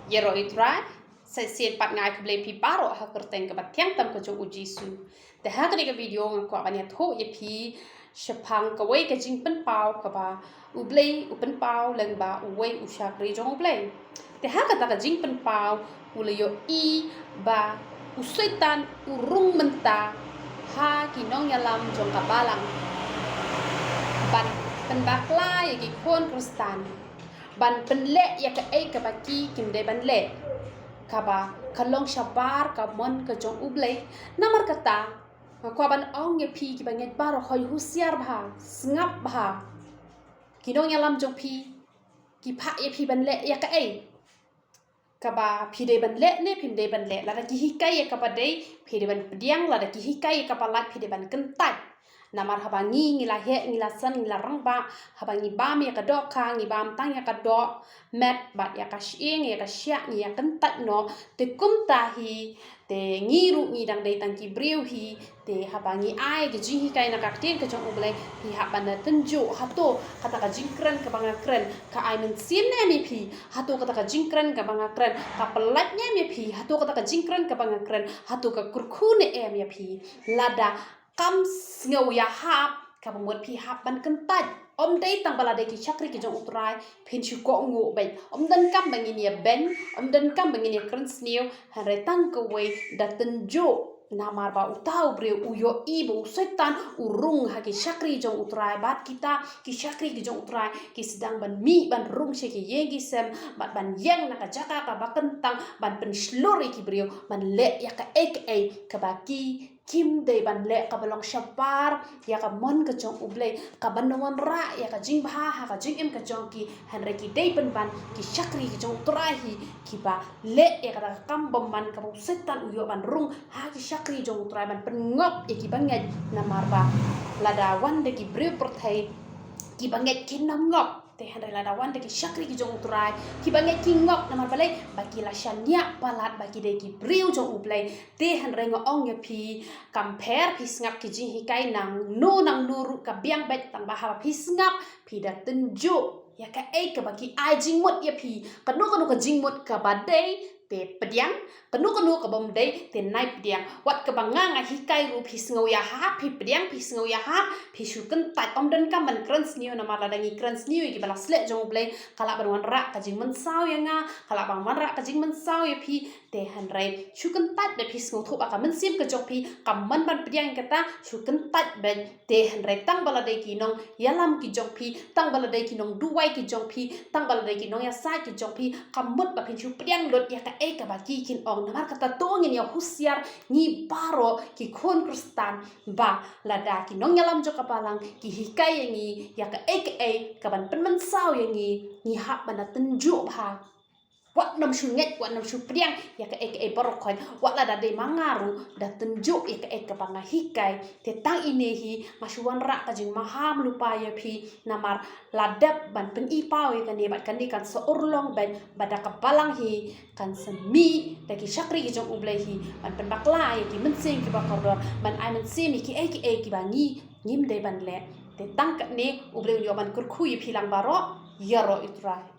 Yero itrai sesian pat ngai keble pi paro ha kerteng ke batiang tam ke jong uji su. Te ha ke video ngko abanya tho ye pi shapang ke wei ke jing pen pau ke ba ublei upen pau leng ba uwei usha kri jong ublei. Te ha ke ta ke jing pen pau ule yo I ba usaitan urung menta ha kinong yalam jong kabalang. Ban pen bakla ye ki kon kristan. Ban penle ya ke ke baki kimde ban le kaba kalong shabar ka mon ka jong ublei namar kata ko ban ong ye pi ki banget baro hoy husiar bha ngap bha kinong yalam jong pi ki pha ye pi ban le ya ke kaba pi de ban le ne pi de ban le la ki hikai ye kaba de pi de ban pediang la ki hikai ye kaba lat pi de ban kentai namar habangi ngila he ngila san ngila rangba habangi bam ya kadok ka ngi bam tang ya kadok met bat ya kasying ya kasyak ni ya kentat no te kum tahi te ngiru ni dang dai tang ki briu hi te habangi ai ke jihi kai na kaktin ke jong ublei hi haban na tenjo hato kata ka jingkren ke banga kren ka ai men sim ne mi pi hato kata ka jingkren ke banga kren ka pelat nya mi pi hato kata ka jingkren ke banga kren hato ka kurku ne em ya pi lada kam ngau ya hap ka bamut pi hap ban kentat om dai tang bala dai ki chakri ki jong utrai pin chu ko ngu ben om dan kam bangin ya ben om dan kam bangin ya kren sniu hare tang ko we da tenjo namar ba utau bre uyo ibu setan urung ha ki chakri jong utrai bat kita ki chakri ki jong utrai ki sedang ban mi ban rung she ki yegi sem ban yang na ka jaka ka ba kentang ban pen slori ki bre ban le ya ka ka baki kim de ban le ka balong shapar ya ka mon ka jong ublei ka ban wan ra ya ka jing bha ha ka jing em ka jong ki han re ki dei ban ban ki chakri ki jong trahi ki ba le ya ka kam bom man ka bu setan uyo ban rung ha ki chakri jong trai ban pen ngop ya ki banget na marba lada wan de ki bre perthai ki banget ki nam ngop te han la dawan de ki chakri ki jong utrai ki banget ki ngok namar balai bagi la shania palat bagi de ki briu jong uplai te han rengo ong ye pi compare pi ngap ki jing hikai nang nuru ka biang bet tang ba ha pi ngap pi da tenjo ya ka ka bagi ai jing mot ye pi kanu ka jing mot ka badai te pediang kanu ka bom dei te nai pediang wat ka banga nga hikai ru pi ngau ya ha pi pediang pi ngau ya ha pi shuken tat om dan ka man krans niu na mala dangi krans niu ki balas le jong blei kala ban wan ra ka jing man sao ya nga kala bang man ra ka jing man sao ya pi te han rai shuken tat de pi ngau thu ba ka man sim ka jok pi ka man ban pediang kata shuken tat ben te han rai tang bala dei ki nong yalam ki jok pi tang bala dei ki nong duwai ki jok pi tang bala dei ki nong ya sai ki jok pi ka mut ba pi shu pediang lot ya ka ka bagi kin ong namar kata tongin ya husiar ni baro ki kon kristan ba lada ki nong yalam jo kapalang ki hikai yangi ya ka ka ban penman sao yangi ni hap bana tenju ba wat nam shunget wat nam shupriang ya ka baro khoi wat lada de mangaru da tenju ya ka banga hikai te tang inehi masuan ra ka jing maham lupa ya pi namar ladap ban pen ipau ya kan debat kan di kan seurlong ban bada kapalang hi kan semi da ki chakri ki jong ublai hi ban pen bakla ya ki mensing ki bakordor ban ai mensing ki ki bangi ngim de ban le te tang ka ne ublai yo ban kurkhu yi philang baro yaro itrai